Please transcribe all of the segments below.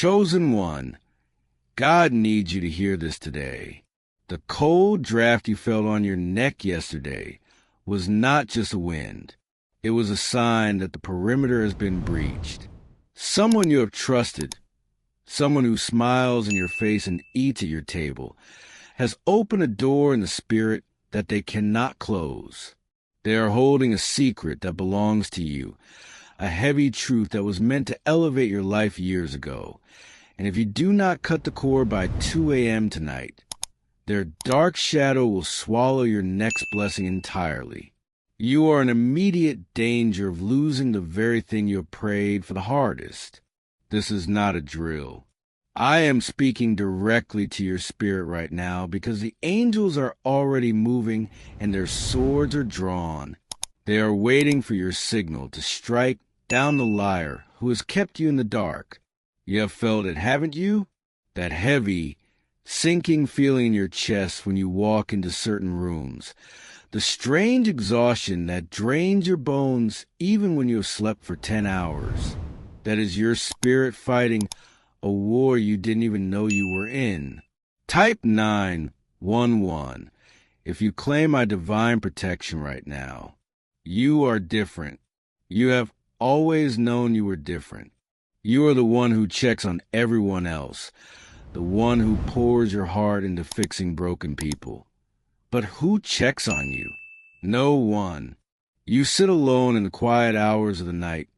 Chosen one, God needs you to hear this today. The cold draft you felt on your neck yesterday was not just a wind. It was a sign that the perimeter has been breached. Someone you have trusted, someone who smiles in your face and eats at your table, has opened a door in the spirit that they cannot close. They are holding a secret that belongs to you, a heavy truth that was meant to elevate your life years ago. And if you do not cut the cord by 2 a.m. tonight, their dark shadow will swallow your next blessing entirely. You are in immediate danger of losing the very thing you have prayed for the hardest. This is not a drill. I am speaking directly to your spirit right now because the angels are already moving and their swords are drawn. They are waiting for your signal to strike down the liar who has kept you in the dark. You have felt it, haven't you? That heavy, sinking feeling in your chest when you walk into certain rooms. The strange exhaustion that drains your bones even when you have slept for 10 hours. That is your spirit fighting a war you didn't even know you were in. Type 911 if you claim my divine protection right now. You are different. You have always known you were different. You are the one who checks on everyone else, the one who pours your heart into fixing broken people. But who checks on you? No one. You sit alone in the quiet hours of the night,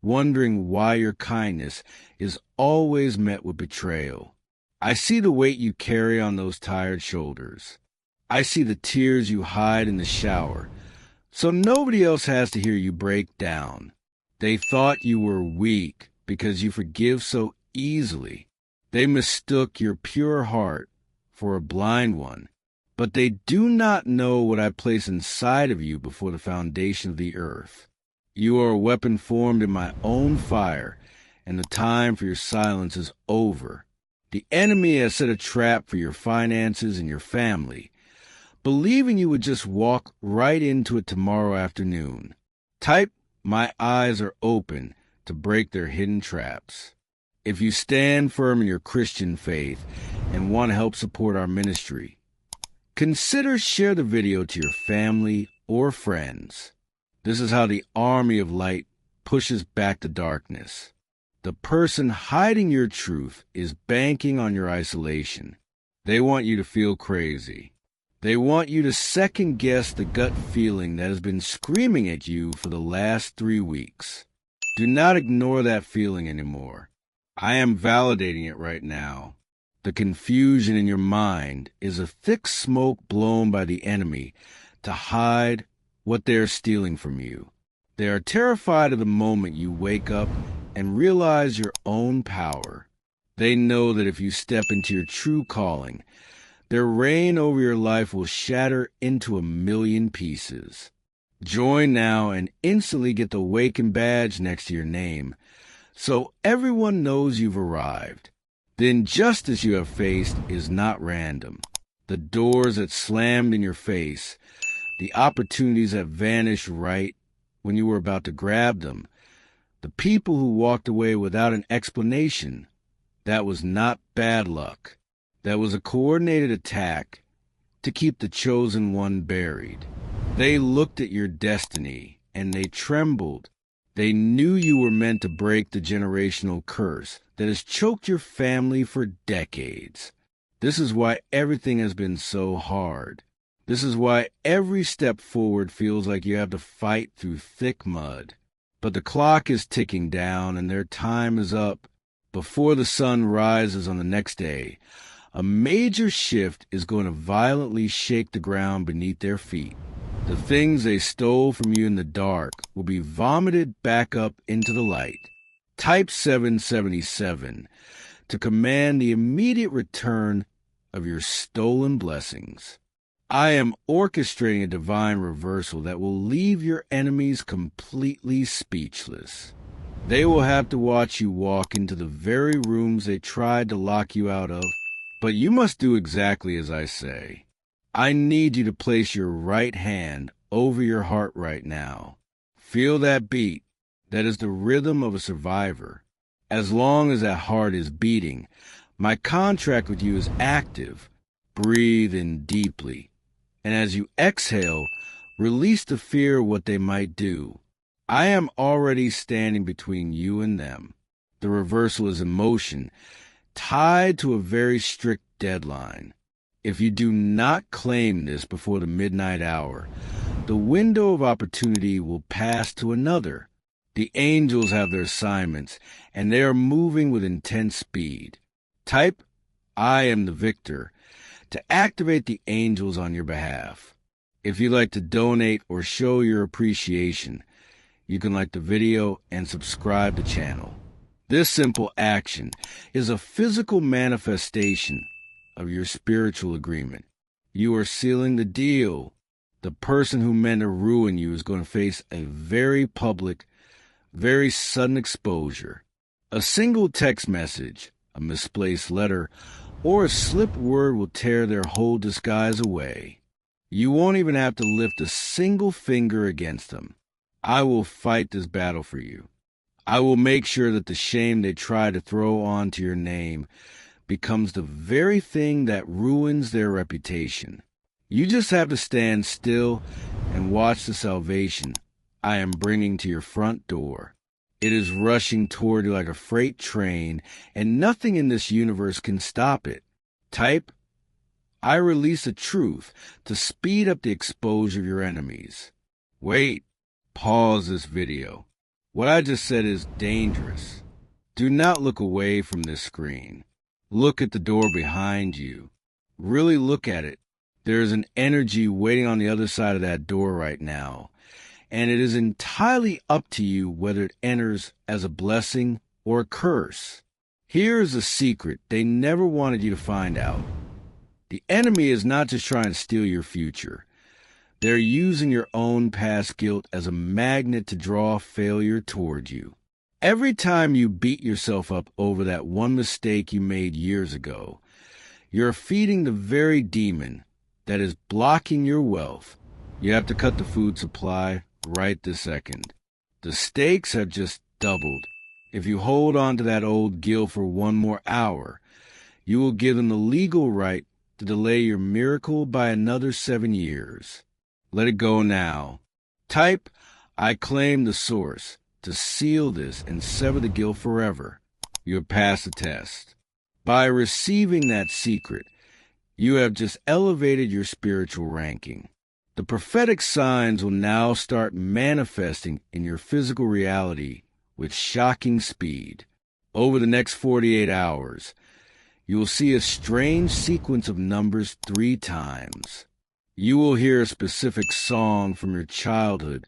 wondering why your kindness is always met with betrayal. I see the weight you carry on those tired shoulders. I see the tears you hide in the shower, so nobody else has to hear you break down. They thought you were weak because you forgive so easily. They mistook your pure heart for a blind one. But they do not know what I place inside of you before the foundation of the earth. You are a weapon formed in my own fire, and the time for your silence is over. The enemy has set a trap for your finances and your family, believing you would just walk right into it tomorrow afternoon. Type, my eyes are open to break their hidden traps. If you stand firm in your Christian faith and want to help support our ministry, consider share the video to your family or friends. This is how the army of light pushes back the darkness. The person hiding your truth is banking on your isolation. They want you to feel crazy. They want you to second-guess the gut feeling that has been screaming at you for the last 3 weeks. Do not ignore that feeling anymore. I am validating it right now. The confusion in your mind is a thick smoke blown by the enemy to hide what they are stealing from you. They are terrified of the moment you wake up and realize your own power. They know that if you step into your true calling, their reign over your life will shatter into 1,000,000 pieces. Join now and instantly get the Awaken badge next to your name, so everyone knows you've arrived. The injustice you have faced is not random. The doors that slammed in your face, the opportunities that vanished right when you were about to grab them, the people who walked away without an explanation, that was not bad luck. That was a coordinated attack to keep the chosen one buried. They looked at your destiny and they trembled. They knew you were meant to break the generational curse that has choked your family for decades. This is why everything has been so hard. This is why every step forward feels like you have to fight through thick mud. But the clock is ticking down and their time is up. Before the sun rises on the next day, a major shift is going to violently shake the ground beneath their feet. The things they stole from you in the dark will be vomited back up into the light. Type 777 to command the immediate return of your stolen blessings. I am orchestrating a divine reversal that will leave your enemies completely speechless. They will have to watch you walk into the very rooms they tried to lock you out of. But you must do exactly as I say. I need you to place your right hand over your heart right now. Feel that beat. That is the rhythm of a survivor. As long as that heart is beating, my contract with you is active. Breathe in deeply. And as you exhale, release the fear of what they might do. I am already standing between you and them. The reversal is emotion, tied to a very strict deadline. If you do not claim this before the midnight hour, the window of opportunity will pass to another. The angels have their assignments, and they are moving with intense speed. Type, I am the victor, to activate the angels on your behalf. If you'd like to donate or show your appreciation, you can like the video and subscribe to the channel. This simple action is a physical manifestation of your spiritual agreement. You are sealing the deal. The person who meant to ruin you is going to face a very public, very sudden exposure. A single text message, a misplaced letter, or a slipped word will tear their whole disguise away. You won't even have to lift a single finger against them. I will fight this battle for you. I will make sure that the shame they try to throw onto your name becomes the very thing that ruins their reputation. You just have to stand still and watch the salvation I am bringing to your front door. It is rushing toward you like a freight train, and nothing in this universe can stop it. Type, I release the truth to speed up the exposure of your enemies. Wait, pause this video. What I just said is dangerous. Do not look away from this screen. Look at the door behind you. Really look at it. There is an energy waiting on the other side of that door right now, and it is entirely up to you whether it enters as a blessing or a curse. Here is a secret they never wanted you to find out. The enemy is not just trying to steal your future. They're using your own past guilt as a magnet to draw failure toward you. Every time you beat yourself up over that one mistake you made years ago, you're feeding the very demon that is blocking your wealth. You have to cut the food supply right this second. The stakes have just doubled. If you hold on to that old guilt for one more hour, you will give them the legal right to delay your miracle by another 7 years. Let it go now. Type, I claim the source to seal this and sever the guilt forever. You have passed the test. By receiving that secret, you have just elevated your spiritual ranking. The prophetic signs will now start manifesting in your physical reality with shocking speed. Over the next 48 hours, you will see a strange sequence of numbers 3 times. You will hear a specific song from your childhood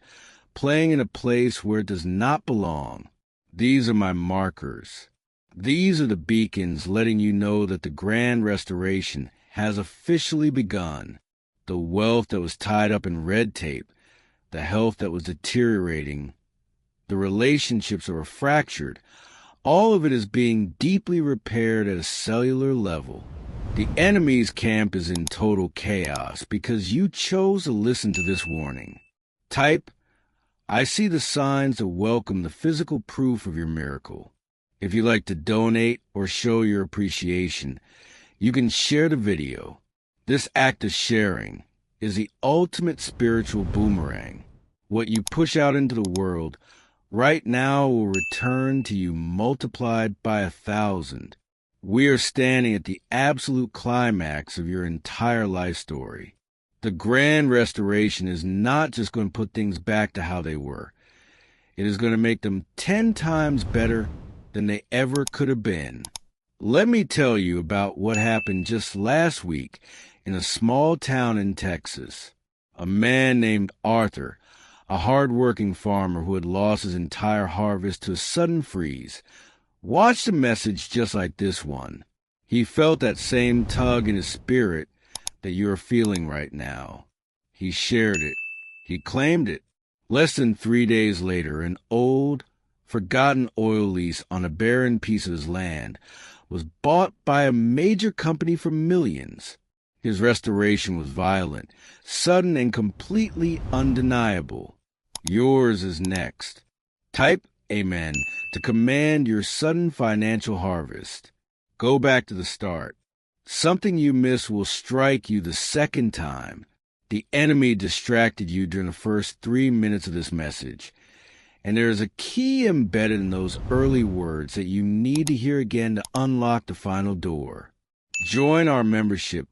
playing in a place where it does not belong. These are my markers. These are the beacons letting you know that the grand restoration has officially begun. The wealth that was tied up in red tape, the health that was deteriorating, the relationships that were fractured, all of it is being deeply repaired at a cellular level. The enemy's camp is in total chaos because you chose to listen to this warning. Type, I see the signs that welcome the physical proof of your miracle. If you'd like to donate or show your appreciation, you can share the video. This act of sharing is the ultimate spiritual boomerang. What you push out into the world right now will return to you multiplied by 1,000. We are standing at the absolute climax of your entire life story. The grand restoration is not just going to put things back to how they were. It is going to make them 10 times better than they ever could have been. Let me tell you about what happened just last week in a small town in Texas. A man named Arthur, a hard-working farmer who had lost his entire harvest to a sudden freeze, watched a message just like this one. He felt that same tug in his spirit that you are feeling right now. He shared it. He claimed it. Less than 3 days later, an old, forgotten oil lease on a barren piece of his land was bought by a major company for millions. His restoration was violent, sudden, and completely undeniable. Yours is next. Type, amen, to command your sudden financial harvest. Go back to the start. Something you missed will strike you the second time. The enemy distracted you during the first 3 minutes of this message. And there is a key embedded in those early words that you need to hear again to unlock the final door. Join our membership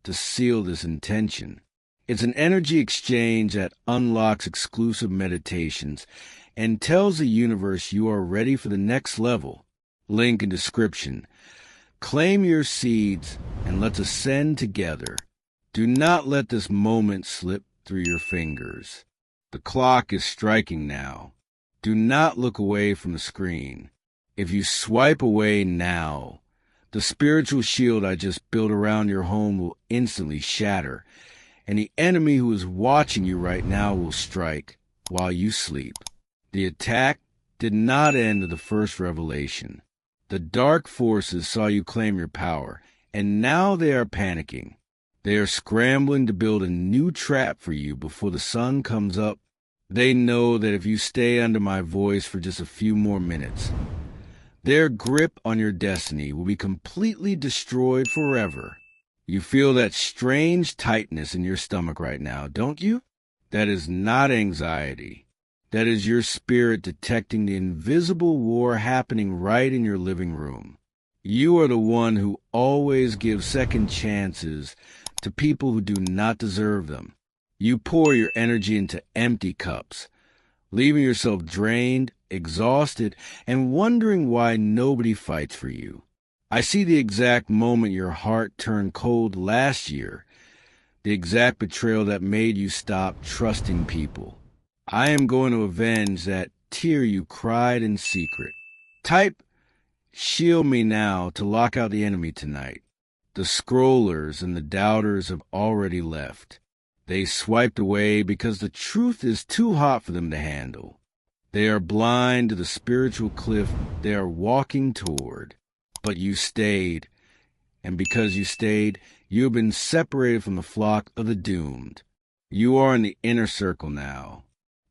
to seal this intention. It's an energy exchange that unlocks exclusive meditations and tells the universe you are ready for the next level. Link in description. Claim your seeds and let's ascend together. Do not let this moment slip through your fingers. The clock is striking now. Do not look away from the screen. If you swipe away now, the spiritual shield I just built around your home will instantly shatter, and the enemy who is watching you right now will strike while you sleep. The attack did not end with the first revelation. The dark forces saw you claim your power, and now they are panicking. They are scrambling to build a new trap for you before the sun comes up. They know that if you stay under my voice for just a few more minutes, their grip on your destiny will be completely destroyed forever. You feel that strange tightness in your stomach right now, don't you? That is not anxiety. That is your spirit detecting the invisible war happening right in your living room. You are the one who always gives second chances to people who do not deserve them. You pour your energy into empty cups, leaving yourself drained, exhausted, and wondering why nobody fights for you. I see the exact moment your heart turned cold last year, the exact betrayal that made you stop trusting people. I am going to avenge that tear you cried in secret. Type "Shield me now" to lock out the enemy tonight. The scrollers and the doubters have already left. They swiped away because the truth is too hot for them to handle. They are blind to the spiritual cliff they are walking toward. But you stayed, and because you stayed, you have been separated from the flock of the doomed. You are in the inner circle now.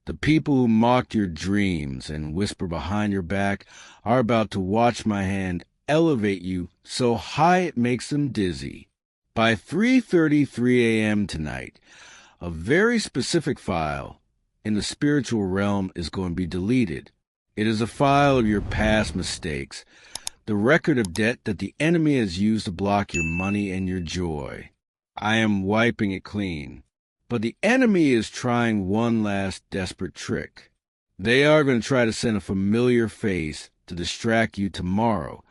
The people who mocked your dreams and whisper behind your back are about to watch my hand elevate you so high it makes them dizzy. By 3:33 a.m. tonight, a very specific file in the spiritual realm is going to be deleted. It is a file of your past mistakes, the record of debt that the enemy has used to block your money and your joy. I am wiping it clean. But the enemy is trying one last desperate trick. They are going to try to send a familiar face to distract you tomorrow,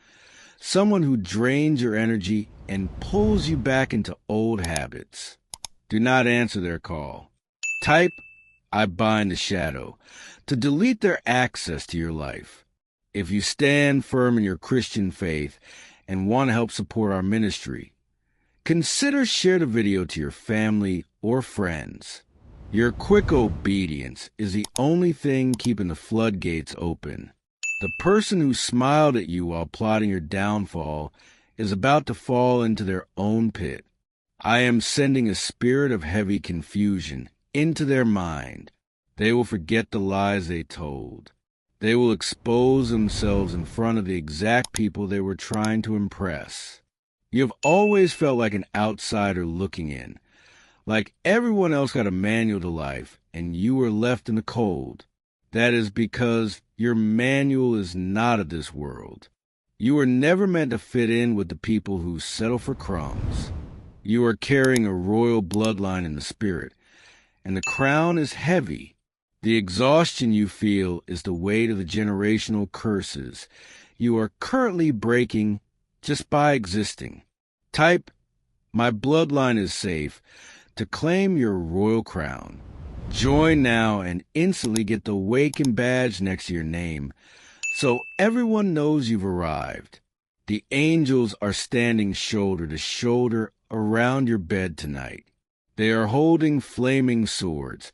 someone who drains your energy and pulls you back into old habits. Do not answer their call. Type "I bind the shadow" to delete their access to your life. If you stand firm in your Christian faith and want to help support our ministry, consider share the video to your family or friends. Your quick obedience is the only thing keeping the floodgates open. The person who smiled at you while plotting your downfall is about to fall into their own pit. I am sending a spirit of heavy confusion into their mind. They will forget the lies they told. They will expose themselves in front of the exact people they were trying to impress. You have always felt like an outsider looking in, like everyone else got a manual to life and you were left in the cold. That is because your manual is not of this world. You were never meant to fit in with the people who settle for crumbs. You are carrying a royal bloodline in the spirit, and the crown is heavy. The exhaustion you feel is the weight of the generational curses you are currently breaking just by existing. Type "My bloodline is safe" to claim your royal crown. Join now and instantly get the Awaken badge next to your name, so everyone knows you've arrived. The angels are standing shoulder to shoulder around your bed tonight. They are holding flaming swords,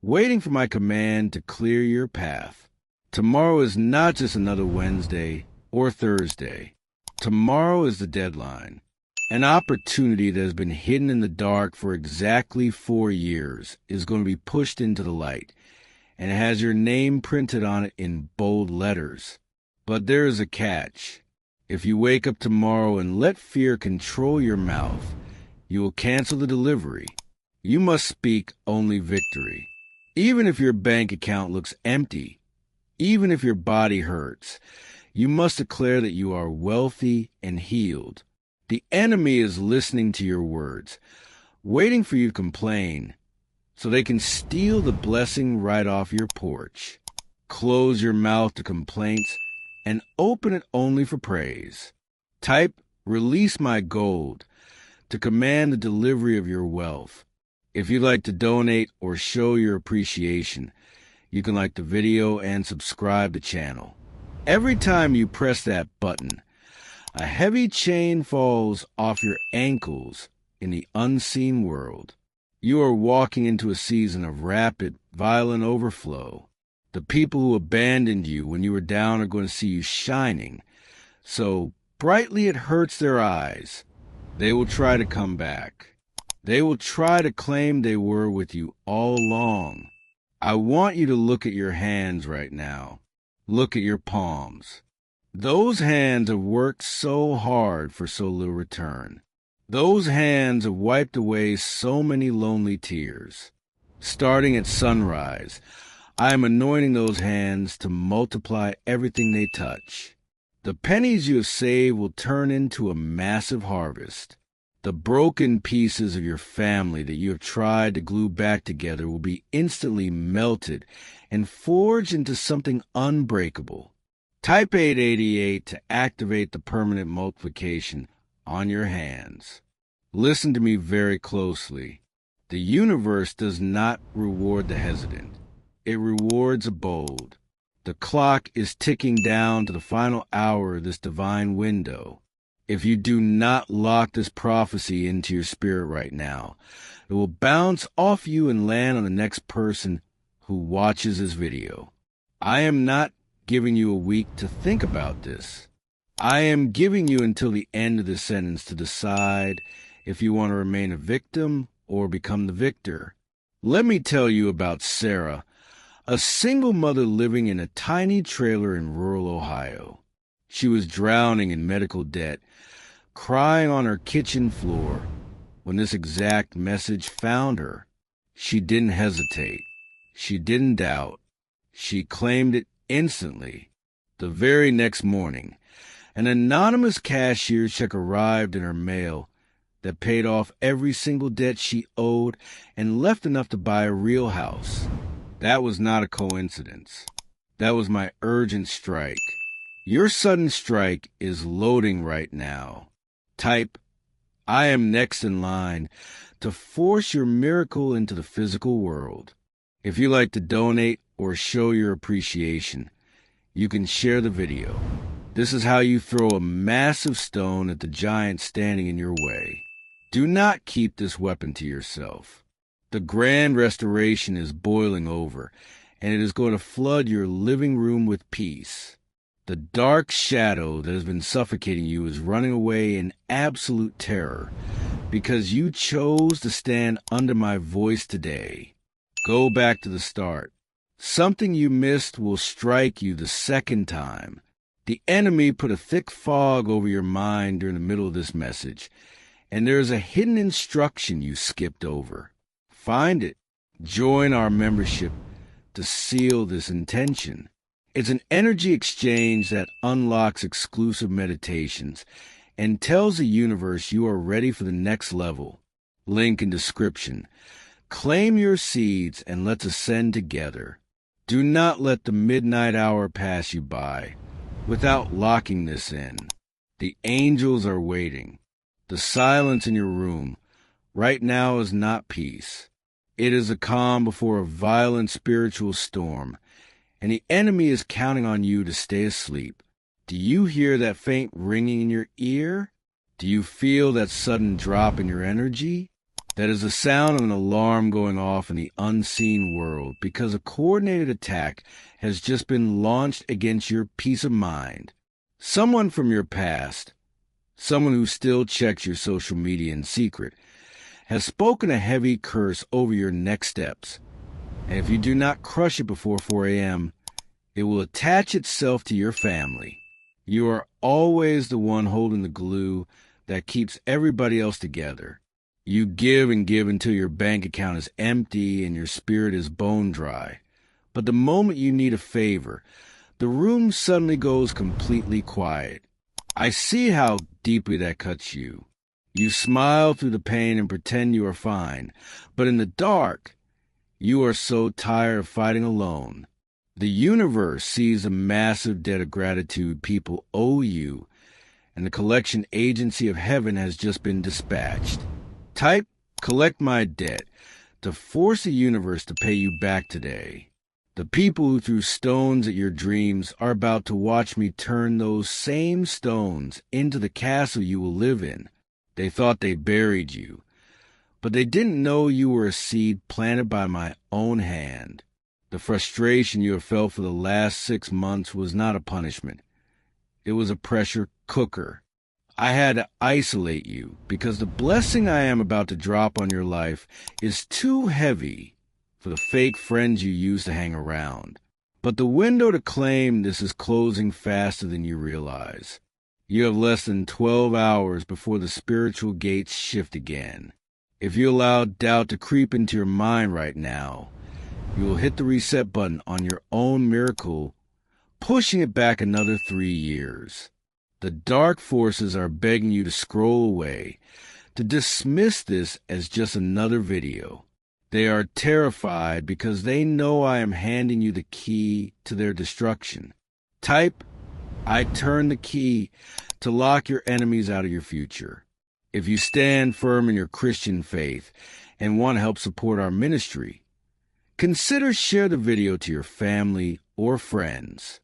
waiting for my command to clear your path. Tomorrow is not just another Wednesday or Thursday. Tomorrow is the deadline. An opportunity that has been hidden in the dark for exactly 4 years is going to be pushed into the light, and it has your name printed on it in bold letters. But there is a catch. If you wake up tomorrow and let fear control your mouth, you will cancel the delivery. You must speak only victory. Even if your bank account looks empty, even if your body hurts, you must declare that you are wealthy and healed. The enemy is listening to your words, waiting for you to complain, so they can steal the blessing right off your porch. Close your mouth to complaints and open it only for praise. Type, "Release my gold," to command the delivery of your wealth. If you'd like to donate or show your appreciation, you can like the video and subscribe to the channel. Every time you press that button, a heavy chain falls off your ankles in the unseen world. You are walking into a season of rapid, violent overflow. The people who abandoned you when you were down are going to see you shining so brightly it hurts their eyes. They will try to come back. They will try to claim they were with you all along. I want you to look at your hands right now. Look at your palms. Those hands have worked so hard for so little return. Those hands have wiped away so many lonely tears. Starting at sunrise, I am anointing those hands to multiply everything they touch. The pennies you have saved will turn into a massive harvest. The broken pieces of your family that you have tried to glue back together will be instantly melted and forged into something unbreakable. Type 888 to activate the permanent multiplication on your hands. Listen to me very closely. The universe does not reward the hesitant. It rewards the bold. The clock is ticking down to the final hour of this divine window. If you do not lock this prophecy into your spirit right now, it will bounce off you and land on the next person who watches this video. I am not giving you a week to think about this. I am giving you until the end of the sentence to decide if you want to remain a victim or become the victor. Let me tell you about Sarah, a single mother living in a tiny trailer in rural Ohio. She was drowning in medical debt, crying on her kitchen floor when this exact message found her. She didn't hesitate. She didn't doubt. She claimed it instantly. The very next morning, an anonymous cashier's check arrived in her mail that paid off every single debt she owed and left enough to buy a real house. That was not a coincidence. That was my urgent strike. Your sudden strike is loading right now. Type, "I am next in line," to force your miracle into the physical world. If you like to donate or show your appreciation, you can share the video. This is how you throw a massive stone at the giant standing in your way. Do not keep this weapon to yourself. The grand restoration is boiling over, and it is going to flood your living room with peace. The dark shadow that has been suffocating you is running away in absolute terror because you chose to stand under my voice today. Go back to the start. Something you missed will strike you the second time. The enemy put a thick fog over your mind during the middle of this message, and there is a hidden instruction you skipped over. Find it. Join our membership to seal this intention. It's an energy exchange that unlocks exclusive meditations and tells the universe you are ready for the next level. Link in description. Claim your seeds and let's ascend together. Do not let the midnight hour pass you by without locking this in. The angels are waiting. The silence in your room right now is not peace. It is a calm before a violent spiritual storm, and the enemy is counting on you to stay asleep. Do you hear that faint ringing in your ear? Do you feel that sudden drop in your energy? That is the sound of an alarm going off in the unseen world because a coordinated attack has just been launched against your peace of mind. Someone from your past, someone who still checks your social media in secret, has spoken a heavy curse over your next steps. And if you do not crush it before 4 a.m., it will attach itself to your family. You are always the one holding the glue that keeps everybody else together. You give and give until your bank account is empty and your spirit is bone dry. But the moment you need a favor, the room suddenly goes completely quiet. I see how deeply that cuts you. You smile through the pain and pretend you are fine, but in the dark, you are so tired of fighting alone. The universe sees a massive debt of gratitude people owe you, and the collection agency of heaven has just been dispatched. Type "collect my debt" to force the universe to pay you back today. The people who threw stones at your dreams are about to watch me turn those same stones into the castle you will live in. They thought they buried you, but they didn't know you were a seed planted by my own hand. The frustration you have felt for the last 6 months was not a punishment. It was a pressure cooker. I had to isolate you because the blessing I am about to drop on your life is too heavy for the fake friends you use to hang around. But the window to claim this is closing faster than you realize. You have less than 12 hours before the spiritual gates shift again. If you allow doubt to creep into your mind right now, you will hit the reset button on your own miracle, pushing it back another 3 years. The dark forces are begging you to scroll away, to dismiss this as just another video. They are terrified because they know I am handing you the key to their destruction. Type "I turn the key" to lock your enemies out of your future. If you stand firm in your Christian faith and want to help support our ministry, consider share the video to your family or friends.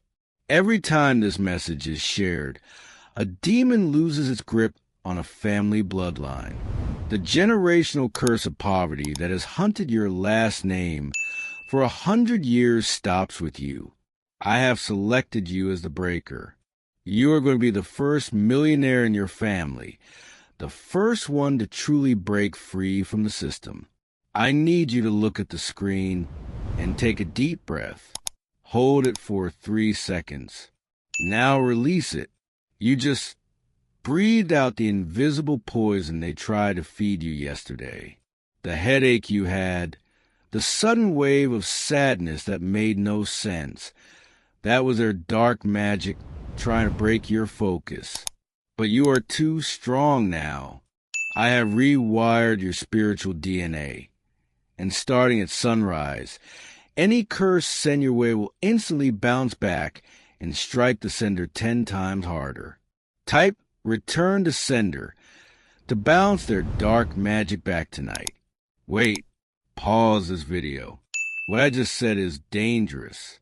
Every time this message is shared, a demon loses its grip on a family bloodline. The generational curse of poverty that has hunted your last name for 100 years stops with you. I have selected you as the breaker. You are going to be the first millionaire in your family, the first one to truly break free from the system. I need you to look at the screen and take a deep breath. Hold it for 3 seconds. Now release it. You just breathed out the invisible poison they tried to feed you yesterday. The headache you had, the sudden wave of sadness that made no sense. That was their dark magic trying to break your focus. But you are too strong now. I have rewired your spiritual DNA. And starting at sunrise, any curse sent your way will instantly bounce back and strike the sender 10 times harder. Type "return to sender" to bounce their dark magic back tonight. Wait, pause this video. What I just said is dangerous.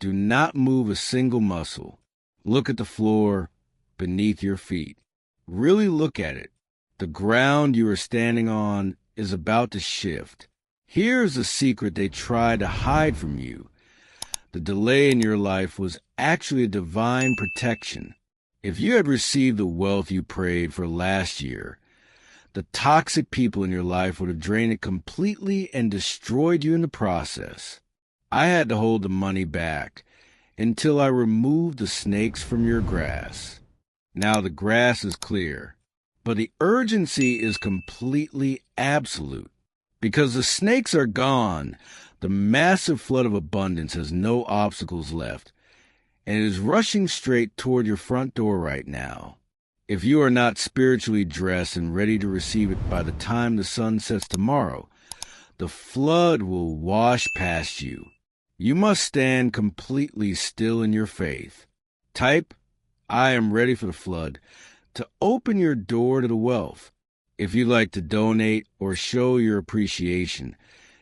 Do not move a single muscle. Look at the floor beneath your feet. Really look at it. The ground you are standing on is about to shift. Here's the secret they tried to hide from you. The delay in your life was actually a divine protection. If you had received the wealth you prayed for last year, the toxic people in your life would have drained it completely and destroyed you in the process. I had to hold the money back until I removed the snakes from your grass. Now the grass is clear, but the urgency is completely absolute. Because the snakes are gone, the massive flood of abundance has no obstacles left, and it is rushing straight toward your front door right now. If you are not spiritually dressed and ready to receive it by the time the sun sets tomorrow, the flood will wash past you. You must stand completely still in your faith. Type "I am ready for the flood" to open your door to the wealth. If you'd like to donate or show your appreciation,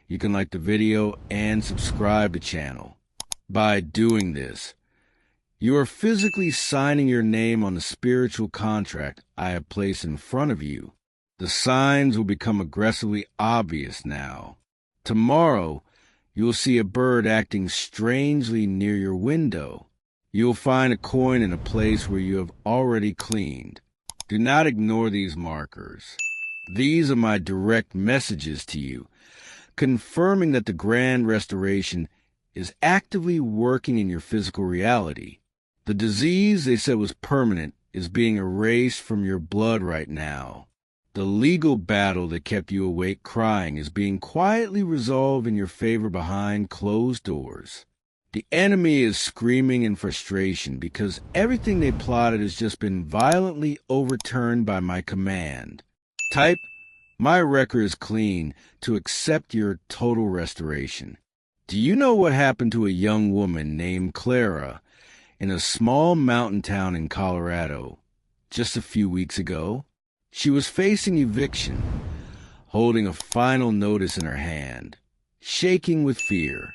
you can like the video and subscribe to the channel. By doing this, you are physically signing your name on the spiritual contract I have placed in front of you. The signs will become aggressively obvious now. Tomorrow, you will see a bird acting strangely near your window. You will find a coin in a place where you have already cleaned. Do not ignore these markers. These are my direct messages to you. confirming that the grand restoration is actively working in your physical reality. The disease they said was permanent is being erased from your blood right now. The legal battle that kept you awake crying is being quietly resolved in your favor behind closed doors. The enemy is screaming in frustration because everything they plotted has just been violently overturned by my command. Type, my record is clean, to accept your total restoration. Do you know what happened to a young woman named Clara in a small mountain town in Colorado just a few weeks ago? She was facing eviction, holding a final notice in her hand, shaking with fear.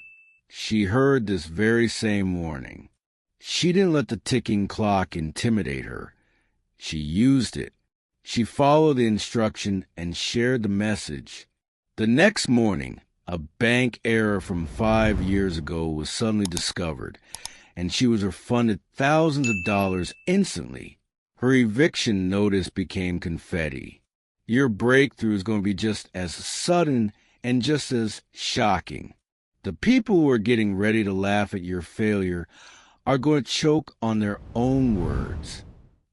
She heard this very same warning. She didn't let the ticking clock intimidate her. She used it. She followed the instruction and shared the message. The next morning, a bank error from 5 years ago was suddenly discovered, and she was refunded thousands of dollars instantly. Her eviction notice became confetti. Your breakthrough is going to be just as sudden and just as shocking. The people who are getting ready to laugh at your failure are going to choke on their own words.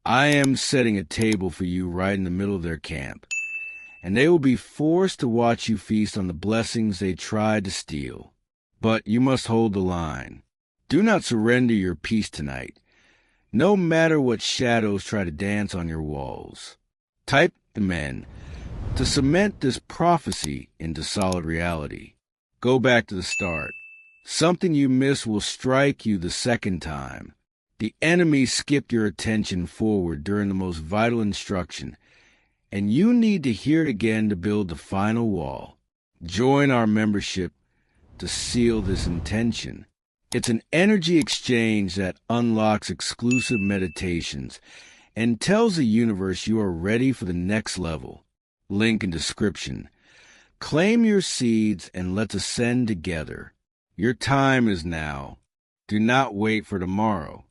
I am setting a table for you right in the middle of their camp, and they will be forced to watch you feast on the blessings they tried to steal. But you must hold the line. Do not surrender your peace tonight, no matter what shadows try to dance on your walls. Type the men to cement this prophecy into solid reality. Go back to the start. Something you miss will strike you the second time. The enemy skipped your attention forward during the most vital instruction, and you need to hear it again to build the final wall. Join our membership to seal this intention. It's an energy exchange that unlocks exclusive meditations and tells the universe you are ready for the next level. Link in description. Claim your seeds and let's ascend together. Your time is now. Do not wait for tomorrow.